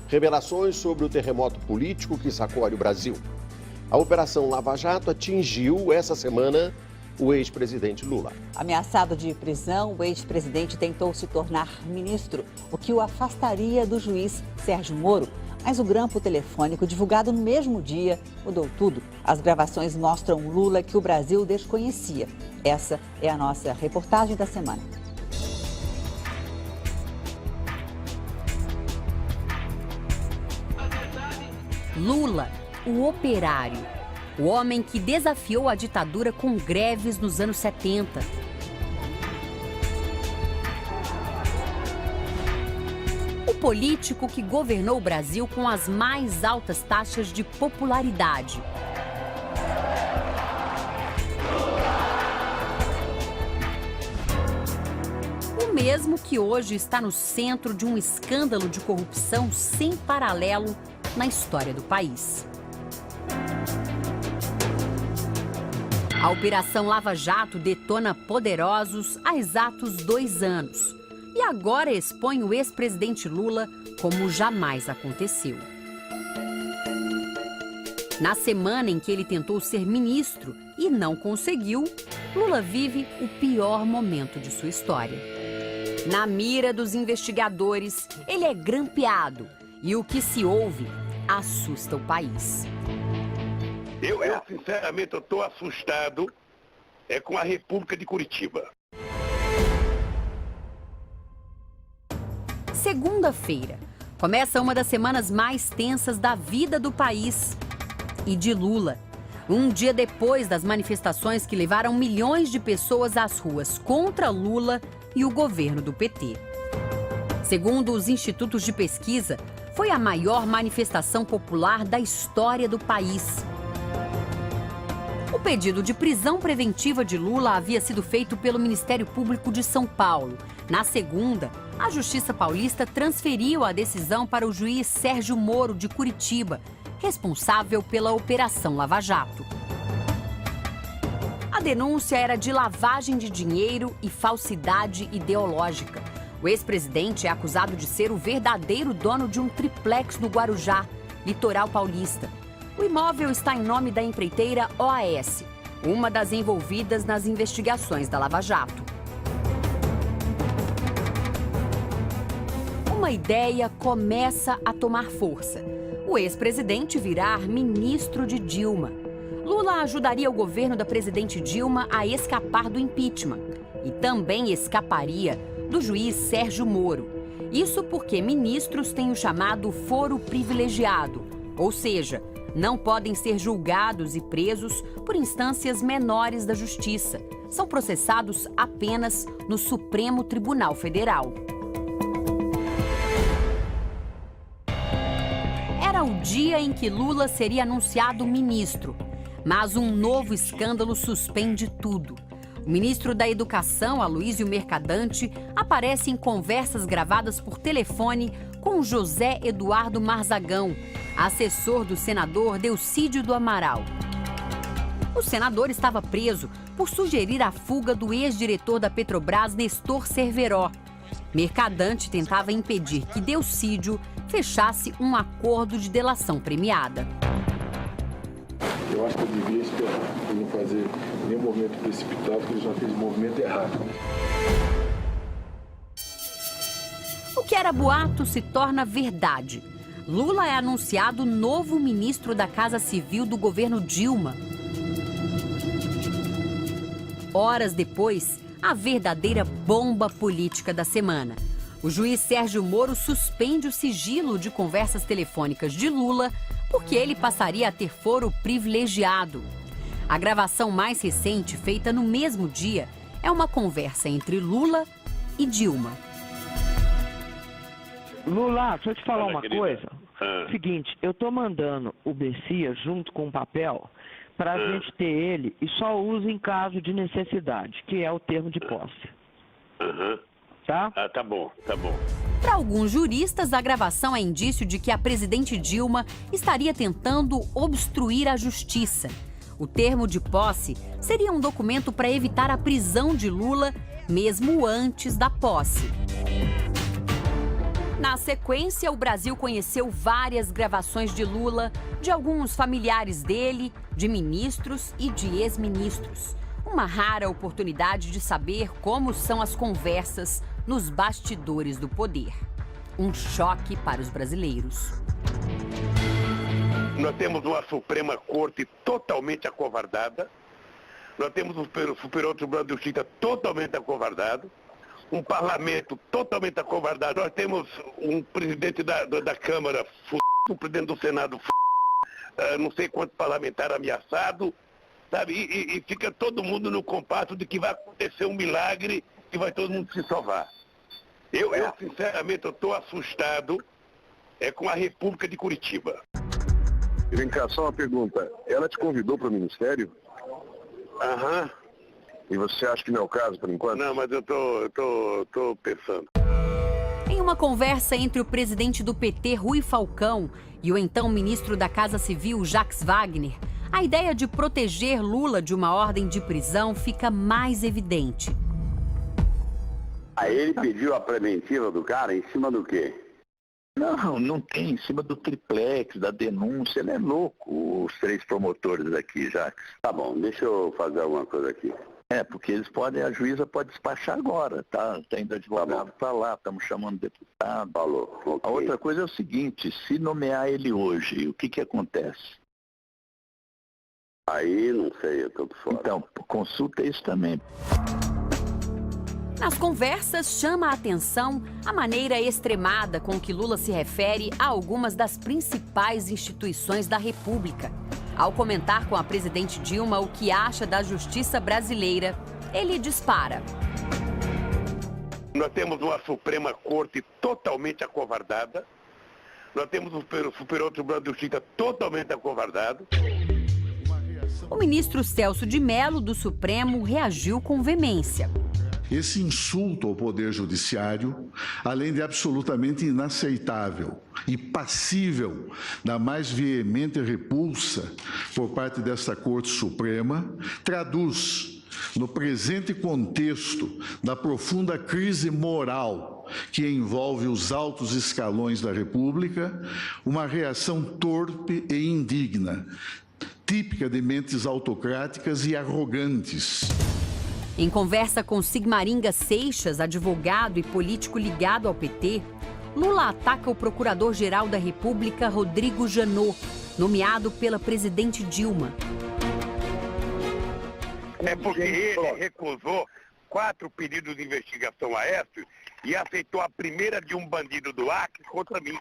Revelações sobre o terremoto político que sacode o Brasil. A Operação Lava Jato atingiu essa semana o ex-presidente Lula. Ameaçado de prisão, o ex-presidente tentou se tornar ministro, o que o afastaria do juiz Sérgio Moro. Mas o grampo telefônico divulgado no mesmo dia mudou tudo. As gravações mostram Lula que o Brasil desconhecia. Essa é a nossa reportagem da semana. Lula, o operário, o homem que desafiou a ditadura com greves nos anos 70. O político que governou o Brasil com as mais altas taxas de popularidade. O mesmo que hoje está no centro de um escândalo de corrupção sem paralelo na história do país. A Operação Lava Jato detona poderosos há exatos 2 anos. E agora expõe o ex-presidente Lula como jamais aconteceu. Na semana em que ele tentou ser ministro e não conseguiu, Lula vive o pior momento de sua história. Na mira dos investigadores, ele é grampeado e o que se ouve assusta o país. Eu sinceramente, estou assustado com a República de Curitiba. Segunda-feira, começa uma das semanas mais tensas da vida do país e de Lula. Um dia depois das manifestações que levaram milhões de pessoas às ruas contra Lula e o governo do PT. Segundo os institutos de pesquisa, foi a maior manifestação popular da história do país. O pedido de prisão preventiva de Lula havia sido feito pelo Ministério Público de São Paulo. Na segunda, a Justiça Paulista transferiu a decisão para o juiz Sérgio Moro, de Curitiba, responsável pela Operação Lava Jato. A denúncia era de lavagem de dinheiro e falsidade ideológica. O ex-presidente é acusado de ser o verdadeiro dono de um triplex no Guarujá, litoral paulista. O imóvel está em nome da empreiteira OAS, uma das envolvidas nas investigações da Lava Jato. Uma ideia começa a tomar força. O ex-presidente virar ministro de Dilma. Lula ajudaria o governo da presidente Dilma a escapar do impeachment e também escaparia do juiz Sérgio Moro. Isso porque ministros têm o chamado foro privilegiado, ou seja, não podem ser julgados e presos por instâncias menores da Justiça. São processados apenas no Supremo Tribunal Federal. Era o dia em que Lula seria anunciado ministro, mas um novo escândalo suspende tudo. O ministro da Educação, Aloysio Mercadante, aparece em conversas gravadas por telefone com José Eduardo Marzagão, assessor do senador Delcídio do Amaral. O senador estava preso por sugerir a fuga do ex-diretor da Petrobras, Nestor Cerveró. Mercadante tentava impedir que Delcídio fechasse um acordo de delação premiada. Eu acho que eu devia esperar, não fazer nenhum movimento precipitado, porque ele já fez o movimento errado. O que era boato se torna verdade. Lula é anunciado novo ministro da Casa Civil do governo Dilma. Horas depois, a verdadeira bomba política da semana. O juiz Sérgio Moro suspende o sigilo de conversas telefônicas de Lula porque ele passaria a ter foro privilegiado. A gravação mais recente, feita no mesmo dia, é uma conversa entre Lula e Dilma. Lula, deixa eu te falar uma querida. coisa. Seguinte, eu tô mandando o Bessia junto com o papel pra gente ter ele e só usa em caso de necessidade, que é o termo de posse. Tá? Tá bom, tá bom. Para alguns juristas, a gravação é indício de que a presidente Dilma estaria tentando obstruir a justiça. O termo de posse seria um documento para evitar a prisão de Lula, mesmo antes da posse. Na sequência, o Brasil conheceu várias gravações de Lula, de alguns familiares dele, de ministros e de ex-ministros. Uma rara oportunidade de saber como são as conversas nos bastidores do poder. Um choque para os brasileiros. Nós temos uma Suprema Corte totalmente acovardada. Nós temos um Superior Tribunal de Justiça totalmente acovardado. Um parlamento totalmente acovardado. Nós temos um presidente da Câmara um presidente do Senado não sei quantos parlamentares ameaçados, sabe? E fica todo mundo no compasso de que vai acontecer um milagre e vai todo mundo se salvar. Eu sinceramente, estou assustado com a República de Curitiba. Vem cá, só uma pergunta. Ela te convidou para o Ministério? Aham. E você acha que não é o caso, por enquanto? Não, mas eu tô pensando. Em uma conversa entre o presidente do PT, Rui Falcão, e o então ministro da Casa Civil, Jacques Wagner, a ideia de proteger Lula de uma ordem de prisão fica mais evidente. Aí ele pediu a preventiva do cara em cima do quê? Não tem, em cima do triplex, da denúncia, ele é louco, os 3 promotores aqui, Jacques. Tá bom, deixa eu fazer alguma coisa aqui. Porque eles podem, a juíza pode despachar agora, tá indo advogado para lá, estamos chamando deputado. Falou, okay. A outra coisa é o seguinte, se nomear ele hoje, o que acontece? Aí, não sei, eu tô por fora. Então, consulta isso também. Nas conversas, chama a atenção a maneira extremada com que Lula se refere a algumas das principais instituições da República. Ao comentar com a presidente Dilma o que acha da justiça brasileira, ele dispara. Nós temos uma Suprema Corte totalmente acovardada. Nós temos o Superior Tribunal de Justiça totalmente acovardado. O ministro Celso de Mello, do Supremo, reagiu com veemência. Esse insulto ao Poder Judiciário, além de absolutamente inaceitável e passível da mais veemente repulsa por parte desta Corte Suprema, traduz, no presente contexto da profunda crise moral que envolve os altos escalões da República, uma reação torpe e indigna, típica de mentes autocráticas e arrogantes. Em conversa com Sigmaringa Seixas, advogado e político ligado ao PT, Lula ataca o procurador-geral da República, Rodrigo Janot, nomeado pela presidente Dilma. É porque ele recusou 4 pedidos de investigação a Écio e aceitou a primeira de um bandido do Acre contra mim.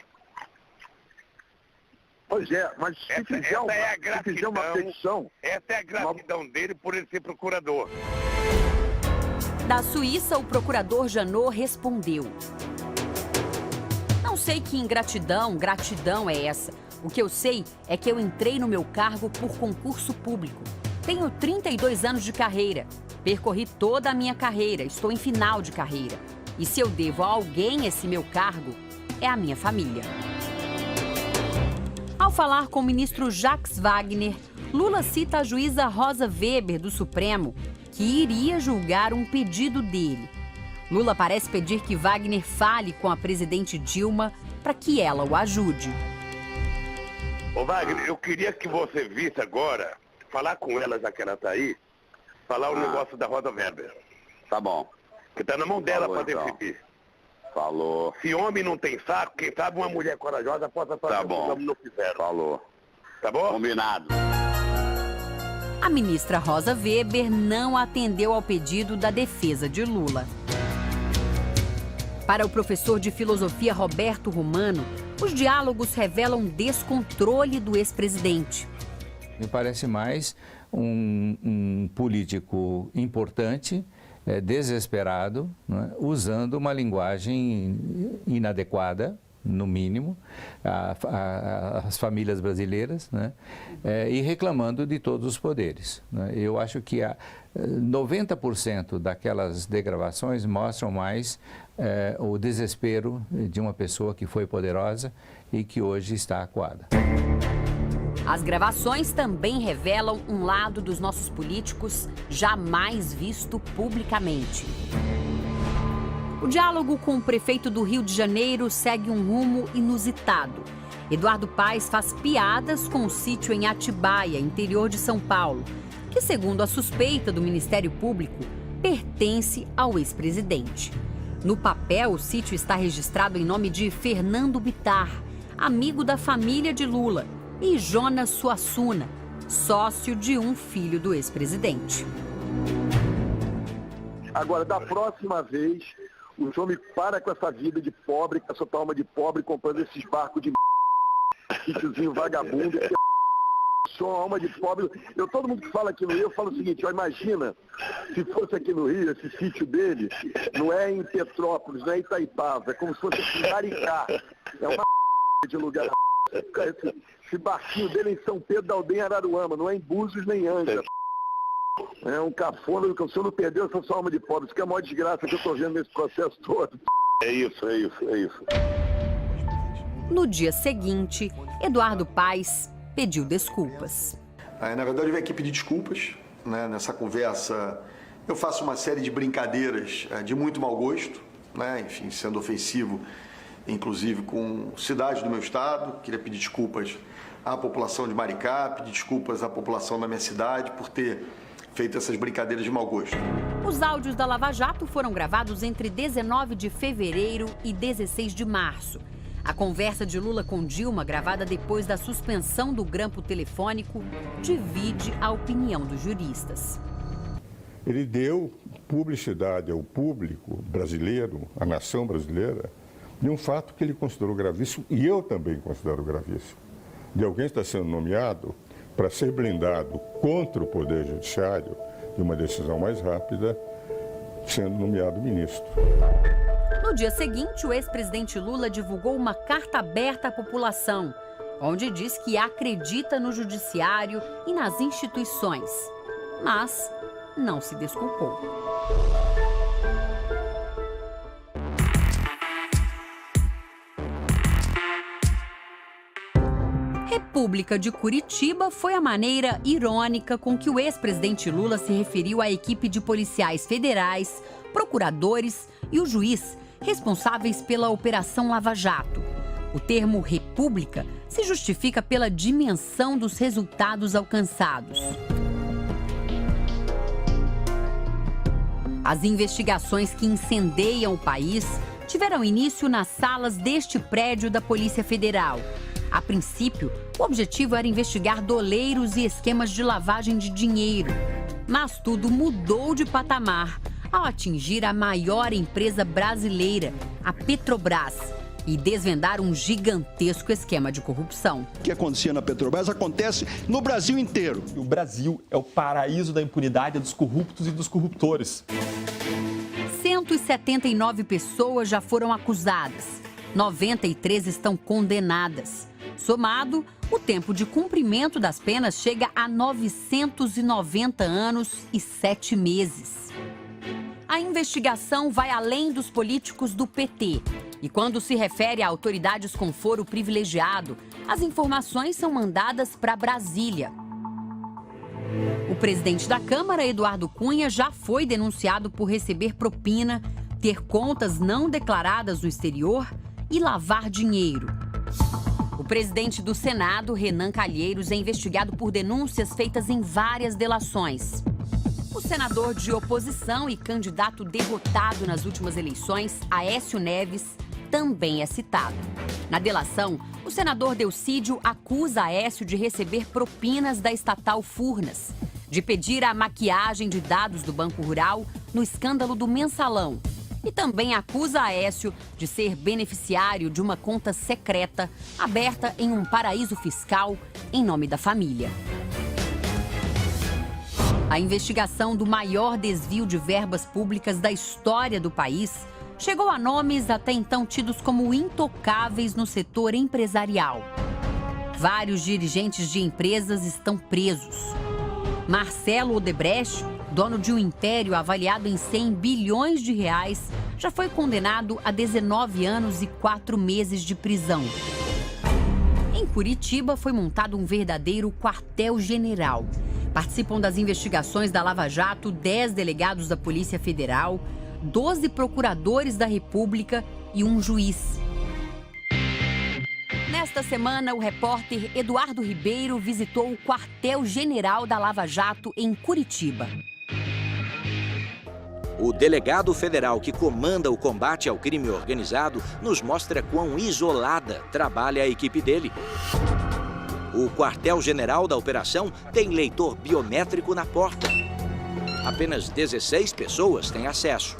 Pois é, mas se fizer uma petição... Essa é a gratidão dele por ele ser procurador. Da Suíça, o procurador Janot respondeu: não sei que ingratidão, gratidão é essa. O que eu sei é que eu entrei no meu cargo por concurso público. Tenho 32 anos de carreira. Percorri toda a minha carreira, estou em final de carreira. E se eu devo a alguém esse meu cargo, é a minha família. Ao falar com o ministro Jacques Wagner, Lula cita a juíza Rosa Weber, do Supremo, que iria julgar um pedido dele. Lula parece pedir que Wagner fale com a presidente Dilma para que ela o ajude. Ô Wagner, eu queria que você visse agora, falar com ela, já que ela está aí, falar o negócio da Rosa Weber. Tá bom. Que está na mão dela para então. decidir. Falou. Se homem não tem saco, quem sabe uma mulher corajosa possa fazer Tá bom. o que não fizeram. Falou. Tá bom? Combinado. A ministra Rosa Weber não atendeu ao pedido da defesa de Lula. Para o professor de filosofia Roberto Romano, os diálogos revelam descontrole do ex-presidente. Me parece mais um político importante, desesperado, né, usando uma linguagem inadequada, no mínimo, às famílias brasileiras, né, e reclamando de todos os poderes, né. Eu acho que 90% daquelas degravações mostram mais o desespero de uma pessoa que foi poderosa e que hoje está acuada. As gravações também revelam um lado dos nossos políticos jamais visto publicamente. O O diálogo com o prefeito do Rio de Janeiro segue um rumo inusitado. Eduardo Paes faz piadas com o sítio em Atibaia, interior de São Paulo, que, segundo a suspeita do Ministério Público, pertence ao ex-presidente. No papel, o sítio está registrado em nome de Fernando Bittar, amigo da família de Lula, e Jonas Suassuna, sócio de um filho do ex-presidente. Agora, da próxima vez, o senhor me para com essa vida de pobre, com essa tua alma de pobre, comprando esses barcos de sítiozinho vagabundo, que sou uma alma de pobre. Todo mundo que fala aqui no Rio, eu falo o seguinte, ó, imagina, se fosse aqui no Rio, esse sítio dele, não é em Petrópolis, não é em Itaipava, é como se fosse em Maricá. É uma de lugar. Esse barquinho dele é em São Pedro da Aldeia, Araruama, não é em Búzios nem Anja. É um cafona, que o senhor não perdeu essa sua alma de pobre. Isso que é a maior desgraça que eu estou vendo nesse processo todo. É isso. No dia seguinte, Eduardo Paes pediu desculpas. Na verdade, eu vim aqui pedir desculpas. Né? Nessa conversa, eu faço uma série de brincadeiras de muito mau gosto, né? Enfim, sendo ofensivo, inclusive com cidades do meu estado. Queria pedir desculpas à população de Maricá, pedir desculpas à população da minha cidade por ter feito essas brincadeiras de mau gosto. Os áudios da Lava Jato foram gravados entre 19 de fevereiro e 16 de março. A conversa de Lula com Dilma, gravada depois da suspensão do grampo telefônico, divide a opinião dos juristas. Ele deu publicidade ao público brasileiro, à nação brasileira, de um fato que ele considerou gravíssimo, e eu também considero gravíssimo, de alguém estar sendo nomeado para ser blindado contra o Poder Judiciário de uma decisão mais rápida, sendo nomeado ministro. No dia seguinte, o ex-presidente Lula divulgou uma carta aberta à população, onde diz que acredita no judiciário e nas instituições, mas não se desculpou. República de Curitiba foi a maneira irônica com que o ex-presidente Lula se referiu à equipe de policiais federais, procuradores e o juiz responsáveis pela Operação Lava Jato. O termo República se justifica pela dimensão dos resultados alcançados. As investigações que incendeiam o país tiveram início nas salas deste prédio da Polícia Federal. A princípio, o objetivo era investigar doleiros e esquemas de lavagem de dinheiro. Mas tudo mudou de patamar ao atingir a maior empresa brasileira, a Petrobras, e desvendar um gigantesco esquema de corrupção. O que acontecia na Petrobras acontece no Brasil inteiro. O Brasil é o paraíso da impunidade dos corruptos e dos corruptores. 179 pessoas já foram acusadas, 93 estão condenadas. Somado, o tempo de cumprimento das penas chega a 990 anos e 7 meses. A investigação vai além dos políticos do PT. E quando se refere a autoridades com foro privilegiado, as informações são mandadas para Brasília. O presidente da Câmara, Eduardo Cunha, já foi denunciado por receber propina, ter contas não declaradas no exterior e lavar dinheiro. O presidente do Senado, Renan Calheiros, é investigado por denúncias feitas em várias delações. O senador de oposição e candidato derrotado nas últimas eleições, Aécio Neves, também é citado. Na delação, o senador Delcídio acusa Aécio de receber propinas da estatal Furnas, de pedir a maquiagem de dados do Banco Rural no escândalo do Mensalão. E também acusa Aécio de ser beneficiário de uma conta secreta aberta em um paraíso fiscal em nome da família. A investigação do maior desvio de verbas públicas da história do país chegou a nomes até então tidos como intocáveis no setor empresarial. Vários dirigentes de empresas estão presos. Marcelo Odebrecht, dono de um império avaliado em 100 bilhões de reais, já foi condenado a 19 anos e 4 meses de prisão. Em Curitiba, foi montado um verdadeiro quartel-general. Participam das investigações da Lava Jato 10 delegados da Polícia Federal, 12 procuradores da República e um juiz. Nesta semana, o repórter Eduardo Ribeiro visitou o quartel-general da Lava Jato em Curitiba. O delegado federal que comanda o combate ao crime organizado nos mostra quão isolada trabalha a equipe dele. O quartel-general da operação tem leitor biométrico na porta. Apenas 16 pessoas têm acesso.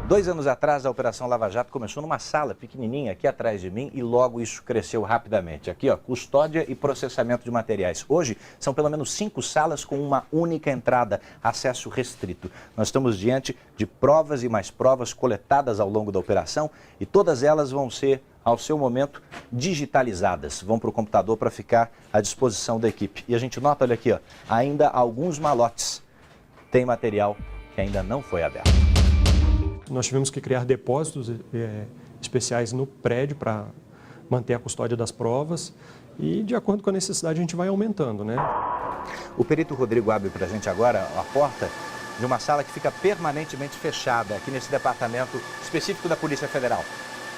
2 anos atrás, a Operação Lava Jato começou numa sala pequenininha aqui atrás de mim e logo isso cresceu rapidamente. Aqui, ó, custódia e processamento de materiais. Hoje, são pelo menos 5 salas com uma única entrada, acesso restrito. Nós estamos diante de provas e mais provas coletadas ao longo da operação e todas elas vão ser, ao seu momento, digitalizadas. Vão para o computador para ficar à disposição da equipe. E a gente nota, olha aqui, ó, ainda alguns malotes. Tem material que ainda não foi aberto. Nós tivemos que criar depósitos especiais no prédio para manter a custódia das provas e, de acordo com a necessidade, a gente vai aumentando, né? O perito Rodrigo abre para a gente agora a porta de uma sala que fica permanentemente fechada aqui nesse departamento específico da Polícia Federal.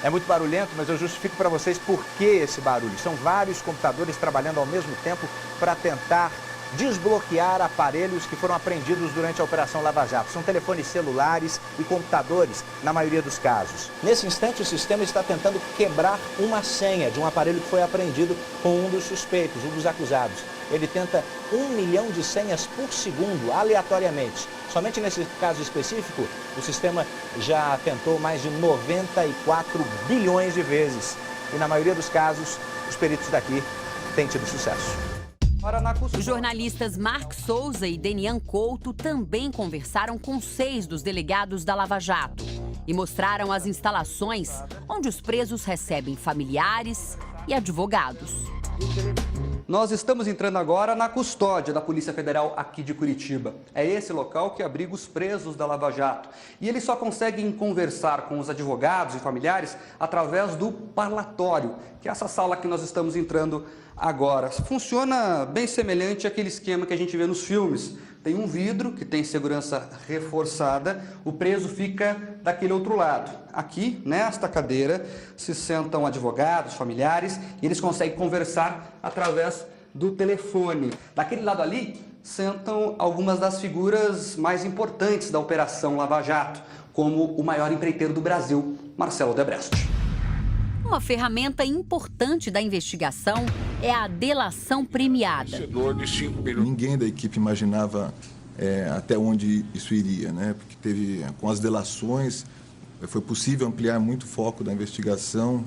É muito barulhento, mas eu justifico para vocês por que esse barulho. São vários computadores trabalhando ao mesmo tempo para tentar desbloquear aparelhos que foram apreendidos durante a Operação Lava Jato. São telefones celulares e computadores, na maioria dos casos. Nesse instante, o sistema está tentando quebrar uma senha de um aparelho que foi apreendido com um dos suspeitos, um dos acusados. Ele tenta 1 milhão de senhas por segundo, aleatoriamente. Somente nesse caso específico, o sistema já tentou mais de 94 bilhões de vezes. E na maioria dos casos, os peritos daqui têm tido sucesso. Os jornalistas Mark Souza e Denian Couto também conversaram com 6 dos delegados da Lava Jato e mostraram as instalações onde os presos recebem familiares e advogados. Nós estamos entrando agora na custódia da Polícia Federal aqui de Curitiba. É esse local que abriga os presos da Lava Jato. E eles só conseguem conversar com os advogados e familiares através do parlatório, que é essa sala que nós estamos entrando agora. Funciona bem semelhante àquele esquema que a gente vê nos filmes. Tem um vidro que tem segurança reforçada, o preso fica daquele outro lado. Aqui, nesta cadeira, se sentam advogados, familiares, e eles conseguem conversar através do telefone. Daquele lado ali, sentam algumas das figuras mais importantes da Operação Lava Jato, como o maior empreiteiro do Brasil, Marcelo Odebrecht. Uma ferramenta importante da investigação é a delação premiada. Ninguém da equipe imaginava até onde isso iria, né? Porque com as delações, foi possível ampliar muito o foco da investigação,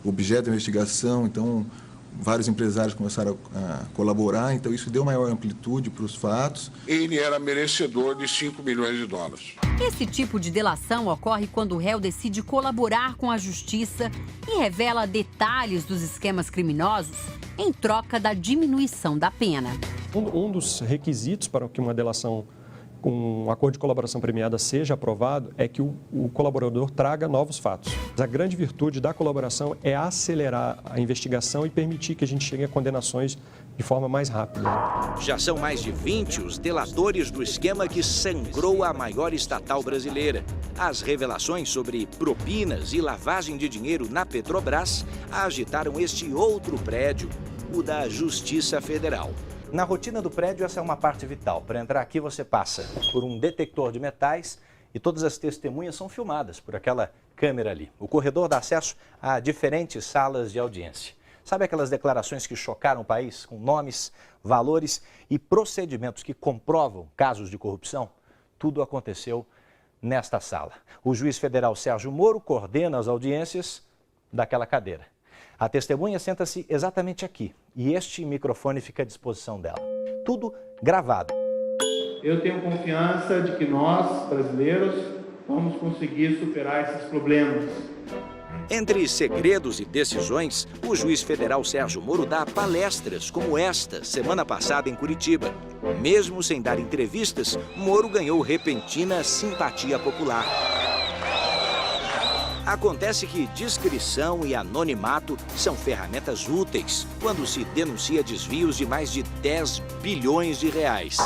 o objeto da investigação, então vários empresários começaram a colaborar, então isso deu maior amplitude para os fatos. Ele era merecedor de 5 milhões de dólares. Esse tipo de delação ocorre quando o réu decide colaborar com a justiça e revela detalhes dos esquemas criminosos em troca da diminuição da pena. Um dos requisitos para que uma delação com um acordo de colaboração premiada seja aprovado é que o colaborador traga novos fatos. A grande virtude da colaboração é acelerar a investigação e permitir que a gente chegue a condenações de forma mais rápida. Já são mais de 20 os delatores do esquema que sangrou a maior estatal brasileira. As revelações sobre propinas e lavagem de dinheiro na Petrobras agitaram este outro prédio, o da Justiça Federal. Na rotina do prédio, essa é uma parte vital. Para entrar aqui, você passa por um detector de metais e todas as testemunhas são filmadas por aquela câmera ali. O corredor dá acesso a diferentes salas de audiência. Sabe aquelas declarações que chocaram o país, com nomes, valores e procedimentos que comprovam casos de corrupção? Tudo aconteceu nesta sala. O juiz federal Sérgio Moro coordena as audiências daquela cadeira. A testemunha senta-se exatamente aqui e este microfone fica à disposição dela. Tudo gravado. Eu tenho confiança de que nós, brasileiros, vamos conseguir superar esses problemas. Entre segredos e decisões, o juiz federal Sérgio Moro dá palestras como esta, semana passada em Curitiba. Mesmo sem dar entrevistas, Moro ganhou repentina simpatia popular. Acontece que discrição e anonimato são ferramentas úteis quando se denuncia desvios de mais de 10 bilhões de reais.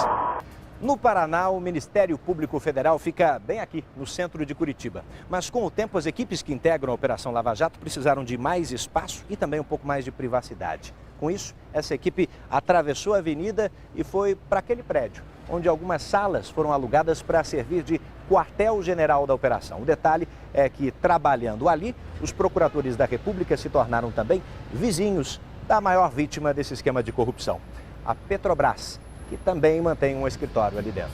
No Paraná, o Ministério Público Federal fica bem aqui, no centro de Curitiba. Mas com o tempo, as equipes que integram a Operação Lava Jato precisaram de mais espaço e também um pouco mais de privacidade. Com isso, essa equipe atravessou a avenida e foi para aquele prédio, onde algumas salas foram alugadas para servir de quartel-general da operação. O detalhe é que, trabalhando ali, os procuradores da República se tornaram também vizinhos da maior vítima desse esquema de corrupção, a Petrobras, que também mantém um escritório ali dentro.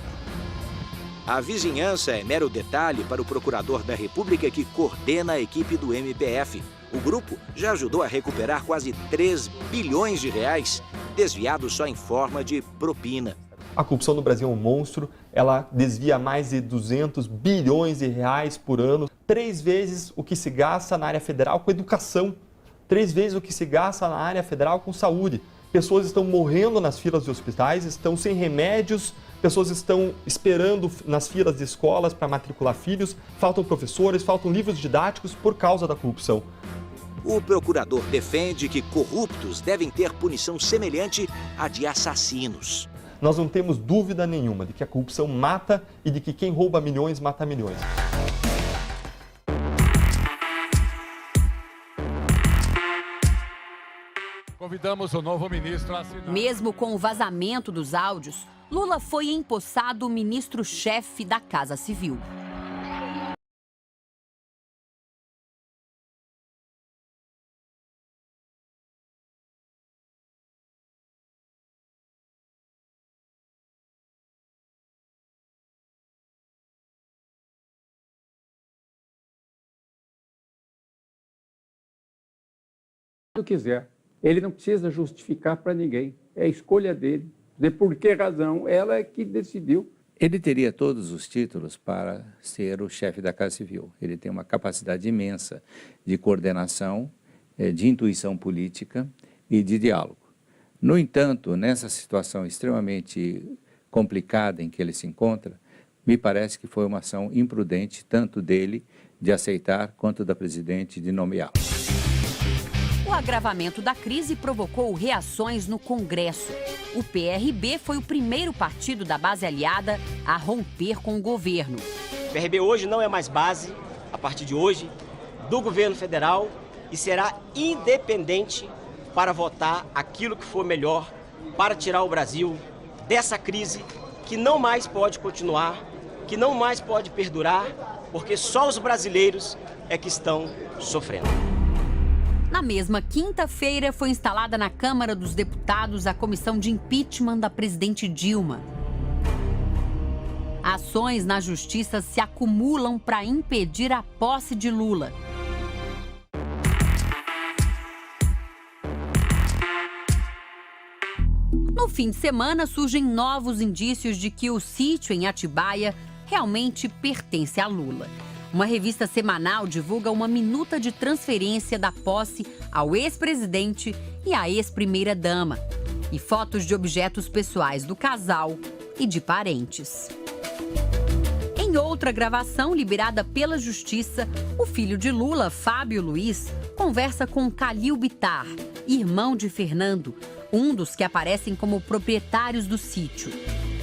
A vizinhança é mero detalhe para o procurador da República que coordena a equipe do MPF. O grupo já ajudou a recuperar quase 3 bilhões de reais, desviados só em forma de propina. A corrupção no Brasil é um monstro, ela desvia mais de 200 bilhões de reais por ano, 3 vezes o que se gasta na área federal com educação, 3 vezes o que se gasta na área federal com saúde. Pessoas estão morrendo nas filas de hospitais, estão sem remédios, pessoas estão esperando nas filas de escolas para matricular filhos, faltam professores, faltam livros didáticos por causa da corrupção. O procurador defende que corruptos devem ter punição semelhante à de assassinos. Nós não temos dúvida nenhuma de que a corrupção mata e de que quem rouba milhões mata milhões. Convidamos o novo ministro a assinar. Mesmo com o vazamento dos áudios, Lula foi empossado ministro-chefe da Casa Civil. Se quiser. Ele não precisa justificar para ninguém. É a escolha dele. De por que razão, ela é que decidiu. Ele teria todos os títulos para ser o chefe da Casa Civil. Ele tem uma capacidade imensa de coordenação, de intuição política e de diálogo. No entanto, nessa situação extremamente complicada em que ele se encontra, me parece que foi uma ação imprudente, tanto dele de aceitar, quanto da presidente de nomeá-lo. O agravamento da crise provocou reações no Congresso. O PRB foi o primeiro partido da base aliada a romper com o governo. O PRB hoje não é mais base, a partir de hoje, do governo federal e será independente para votar aquilo que for melhor para tirar o Brasil dessa crise que não mais pode continuar, que não mais pode perdurar, porque só os brasileiros é que estão sofrendo. Na mesma quinta-feira, foi instalada na Câmara dos Deputados a comissão de impeachment da presidente Dilma. Ações na justiça se acumulam para impedir a posse de Lula. No fim de semana, surgem novos indícios de que o sítio em Atibaia realmente pertence a Lula. Uma revista semanal divulga uma minuta de transferência da posse ao ex-presidente e à ex-primeira-dama, e fotos de objetos pessoais do casal e de parentes. Em outra gravação liberada pela Justiça, o filho de Lula, Fábio Luiz, conversa com Calil Bittar, irmão de Fernando, um dos que aparecem como proprietários do sítio.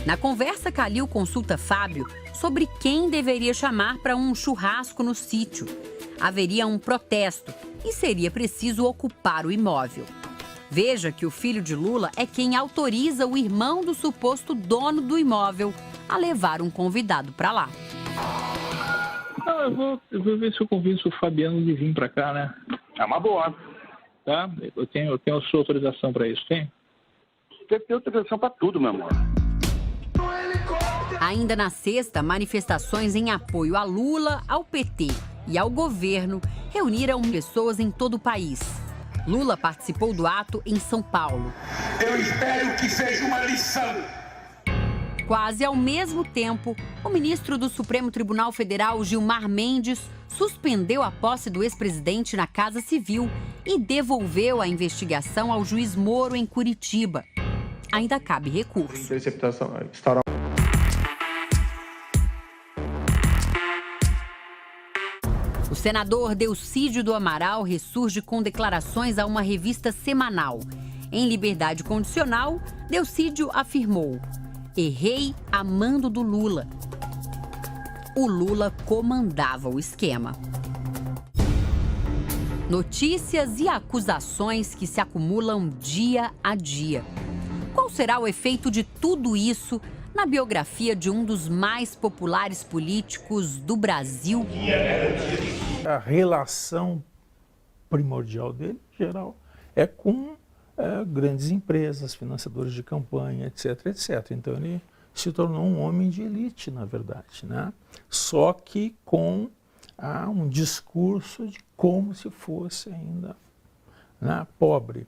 Na conversa, Calil consulta Fábio sobre quem deveria chamar para um churrasco no sítio. Haveria um protesto e seria preciso ocupar o imóvel. Veja que o filho de Lula é quem autoriza o irmão do suposto dono do imóvel a levar um convidado para lá. Não, eu vou ver se eu convenço o Fabiano de vir para cá, né? É uma boa. Tá? Eu tenho sua autorização para isso, tem? Tem que ter autorização para tudo, meu amor. Ainda na sexta, manifestações em apoio a Lula, ao PT e ao governo reuniram pessoas em todo o país. Lula participou do ato em São Paulo. Eu espero que seja uma lição. Quase ao mesmo tempo, o ministro do Supremo Tribunal Federal, Gilmar Mendes, suspendeu a posse do ex-presidente na Casa Civil e devolveu a investigação ao juiz Moro em Curitiba. Ainda cabe recurso. Interceptação, O senador Delcídio do Amaral ressurge com declarações a uma revista semanal. Em liberdade condicional, Delcídio afirmou: Errei a mando do Lula. O Lula comandava o esquema. Notícias e acusações que se acumulam dia a dia. Qual será o efeito de tudo isso na biografia de um dos mais populares políticos do Brasil? A relação primordial dele, em geral, é com grandes empresas, financiadores de campanha, etc, etc. Então ele se tornou um homem de elite, na verdade, né? Só que com um discurso de como se fosse ainda, né, pobre.